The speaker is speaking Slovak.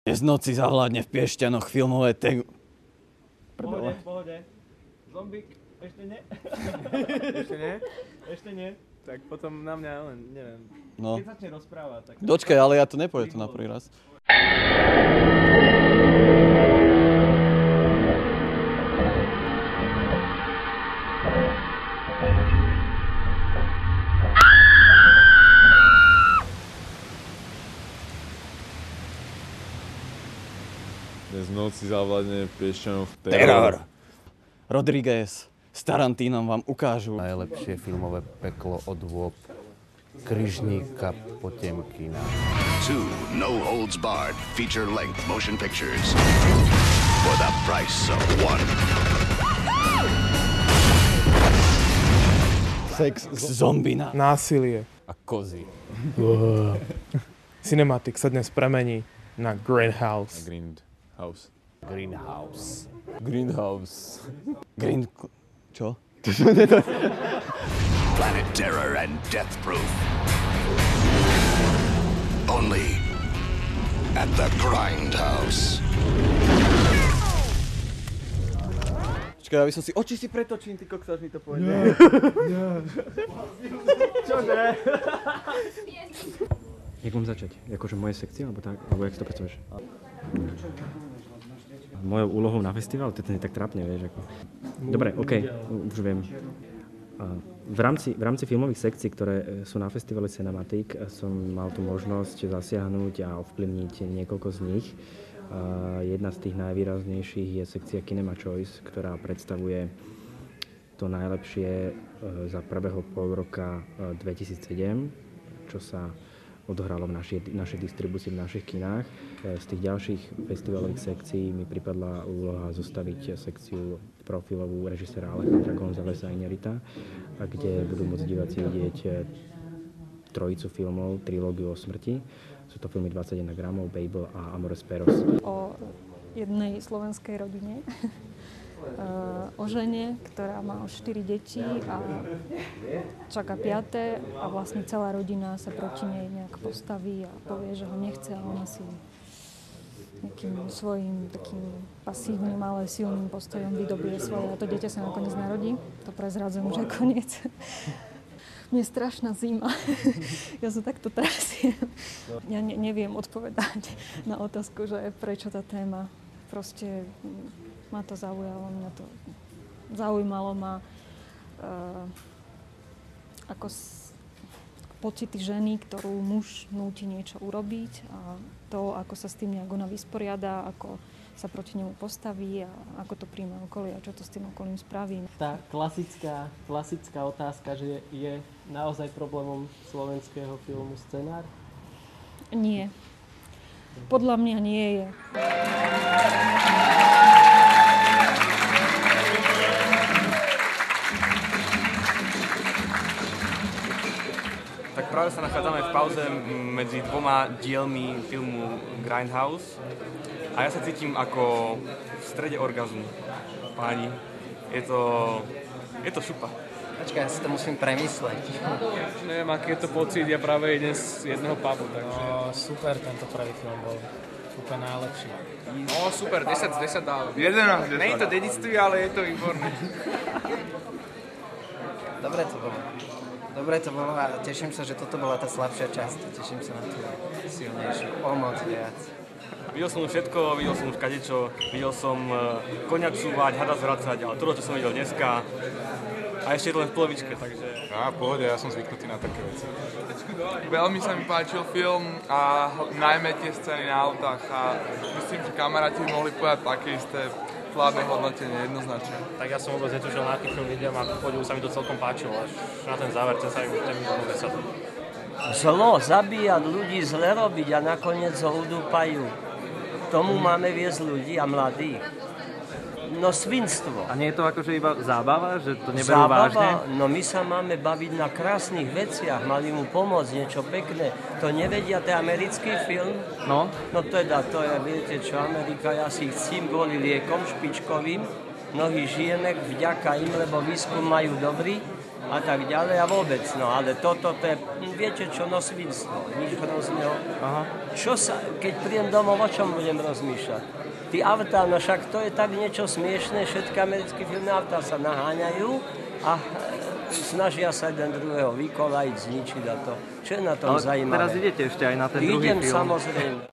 Dnes noci zavládne v Piešťanoch filmové Pohode. Zombík, ešte nie? Ešte nie? Ešte nie. Tak potom na mňa len, neviem. No. Keď začne rozprávať, tak... Dočkaj, ale ja to nepoviem tu na prvý raz. Dnes v noci zavládne v Piešťanoch Teror! Rodriguez s Tarantínom vám ukážu Najlepšie filmové peklo od dôb Kryžníka Potemkina. 2 no holds barred feature-length motion pictures for the price of 1. Sex zombina. Násilie. A kozy. Cinematic sa dnes premení na Greenhouse. Greenhouse. Greenhouse. Greenhouse. Green... Čo? Planet terror and death proof. Only at the Grindhouse. Počkaj, aby som si... Oči si pretočím, ty koksáš mi to povedal. Čože? Jak mám začať? Akože moje sekcie, alebo tak? Alebo jak si to predstavíš? Mojou úlohou na festival? To je tak trápne, vieš. Ako... Dobre, už viem. V rámci filmových sekcií, ktoré sú na festivale Cinematic, som mal tu možnosť zasiahnuť a ovplyvniť niekoľko z nich. Jedna z tých najvýraznejších je sekcia Kinema Choice, ktorá predstavuje to najlepšie za prvého pol roka 2007, čo sa odohralo v našej distribúcii v našich kinách. Z tých ďalších festivalových sekcií mi pripadla úloha zostaviť sekciu profilovú režisera Alejandra Gonzáleza Iñárritu, kde budú môcť diváci vidieť trojicu filmov, trilógiu o smrti. Sú to filmy 21 gramov, Babel a Amores Perros. O jednej slovenskej rodine, o žene, ktorá má už 4 deti a čaká 5. a vlastne celá rodina sa proti nej nejak postaví a povie, že ho nechce a ona si nejakým svojím takým pasívnym, ale silným postojom vydobije svoje a to dieťa sa nakoniec narodí. To prezradzujem, že je koniec. Mne je strašná zima. Ja sa takto trasiem. Ja neviem odpovedať na otázku, že prečo tá téma proste ma to zaujalo, zaujímalo ma ako pocity ženy, ktorú muž núti niečo urobiť a to, ako sa s tým nejak ona vysporiada, ako sa proti nemu postaví a ako to príjme okolie a čo to s tým okolím spraví. Tá klasická otázka, že je naozaj problémom slovenského filmu scenár? Nie. Podľa mňa nie je. Tak práve sa nachádzame v pauze medzi dvoma dielmi filmu Grindhouse a ja sa cítim ako v strede orgazmu. Páni, je to šupa. Počkaj, ja si to musím premysleť. Neviem, aký je to pocit, ja práve idem z jedného pubu, takže... No, super, tento prvý film bol úplne najlepší. No super, 10 z 10 dávam. 11 z 10. Nie je to dedictví, ale je to výborné. Dobre to bolo a teším sa, že toto bola tá slabšia časť. Teším sa na tú silnejšiu, o moc viac. Videl som všetko, videl som už kadečo, videl som koňa čúvať, hada zvracať, ale to, čo som videl dneska, a ešte je to len v polovičke, takže... Pohode, ja som zvyknutý na také veci. Veľmi sa mi páčil film a najmä tie scény na autách a myslím, že kamaráti mohli povedať také isté kladné hodnotenie, jednoznačne. Tak ja som vôbec netušil, na aký film idem a podivu sa mi to celkom páčilo, až na ten záver, ten mi bolo veselé. Zlo, zabíjať ľudí, zle robiť a nakoniec ho udúpajú. Tomu máme viesť ľudí a mladých. No svinstvo. A nie je to akože iba zábava, že to neberú vážne? No my sa máme baviť na krásnych veciach, mali mu pomôcť, niečo pekné. To nevedia, to je americký film? No? No teda, to je, viete čo, Amerika, ja si chcím kvôli liekom špičkovým. Mnohí žijeme vďaka im, lebo výskum majú dobrý. a tak ďalej a vôbec, no ale toto je, viete čo, no svinstvo, nič hrozného. Čo sa, keď prídem domov, o čom budem rozmýšľať? Tí autá, no však to je tak niečo smiešné, všetky americké filmy autá sa naháňajú a snažia sa jeden druhého vykolajiť, zničiť a to. Čo je na tom zaujímavé? Teraz idete ešte aj na ten druhý film. Idem samozrejme.